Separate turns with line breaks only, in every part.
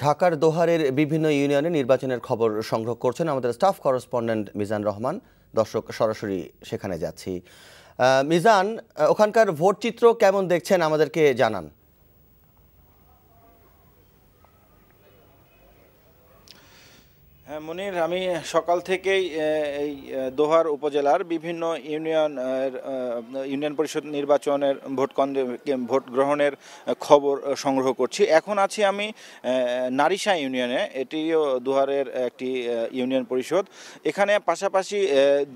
ঢাকার দোহারের বিভিন্ন ইউনিয়নে নির্বাচনের খবর সংগ্রহ করছেন আমাদের স্টাফ করেসপন্ডেন্ট মিজান রহমান। দর্শক, সরাসরি সেখানে যাচ্ছি। মিজান, ওখানকার ভোট চিত্র কেমন দেখছেন আমাদেরকে জানান।
হ্যাঁ মনির, আমি সকাল থেকেই এই দোহার উপজেলার বিভিন্ন ইউনিয়ন পরিষদ নির্বাচনের ভোট গ্রহণের খবর সংগ্রহ করছি। এখন আছি আমি নারিশা ইউনিয়নে। এটিও দোহারের একটি ইউনিয়ন পরিষদ। এখানে পাশাপাশি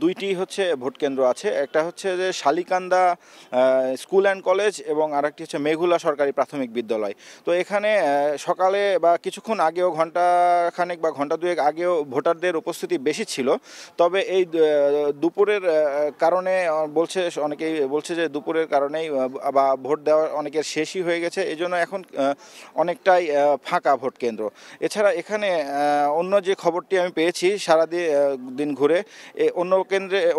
দুইটি হচ্ছে ভোট কেন্দ্র আছে। একটা হচ্ছে যে শালিকান্দা স্কুল অ্যান্ড কলেজ এবং আরেকটি হচ্ছে মেঘুলা সরকারি প্রাথমিক বিদ্যালয়। তো এখানে সকালে বা কিছুক্ষণ আগেও ঘন্টাখানেক বা ঘন্টা দুয়েক আগে ভোটারদের উপস্থিতি বেশি ছিল। তবে এই দুপুরের কারণে অনেকেই বলছে যে দুপুরের কারণেই বা ভোট দেওয়া অনেকের শেষই হয়ে গেছে, এই জন্য এখন অনেকটাই ফাঁকা ভোট কেন্দ্র। এছাড়া এখানে অন্য যে খবরটি আমি পেয়েছি দিন ঘুরে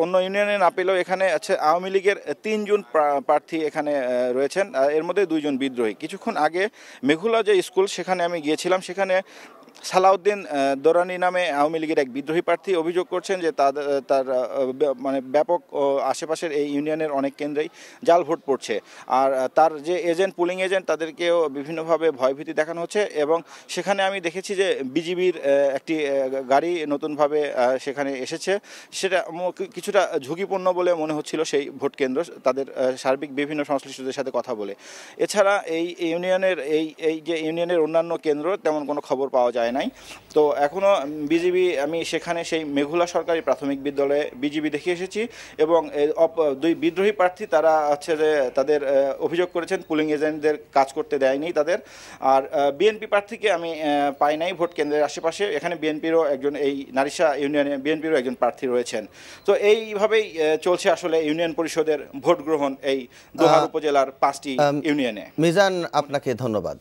অন্য ইউনিয়নে না পেলেও এখানে আছে আওয়ামী লীগের 3 জন প্রার্থী এখানে রয়েছেন, এর মধ্যে 2 জন বিদ্রোহী। কিছুক্ষণ আগে মেঘুলা যে স্কুল সেখানে আমি গিয়েছিলাম, সেখানে সালাউদ্দিন দরানি নামে আওয়ামী লীগের এক বিদ্রোহী প্রার্থী অভিযোগ করছেন যে তার মানে ব্যাপক আশেপাশের এই ইউনিয়নের অনেক কেন্দ্রেই জাল ভোট পড়ছে। আর তার যে পুলিং এজেন্ট তাদেরকেও বিভিন্নভাবে ভয়ভীতি দেখানো হচ্ছে। এবং সেখানে আমি দেখেছি যে বিজিবির একটি গাড়ি নতুনভাবে সেখানে এসেছে। সেটা কিছুটা ঝুঁকিপূর্ণ বলে মনে হচ্ছিল সেই ভোট কেন্দ্র, তাদের সার্বিক বিভিন্ন সংশ্লিষ্টদের সাথে কথা বলে। এছাড়া এই ইউনিয়নের অন্যান্য কেন্দ্র তেমন কোনো খবর পাওয়া যায় নাই। তো এখনও আমি সেখানে সেই মেঘুলা সরকারি প্রাথমিক বিদ্যালয়ে বিজিবি দেখে এসেছি। এবং দুই বিদ্রোহী প্রার্থী তারা হচ্ছে যে তাদের অভিযোগ করেছেন পুলিং এজেন্টদের কাজ করতে দেয়নি তাদের। আর বিএনপি প্রার্থীকে আমি পাই নাই ভোট কেন্দ্রের আশেপাশে। এখানে বিএনপিরও একজন, এই নারিশা ইউনিয়নে বিএনপিরও একজন প্রার্থী রয়েছেন। তো এইভাবেই চলছে আসলে ইউনিয়ন পরিষদের ভোট গ্রহণ এই দোহার উপজেলার 5টি ইউনিয়নে।
মিজান, আপনাকে ধন্যবাদ।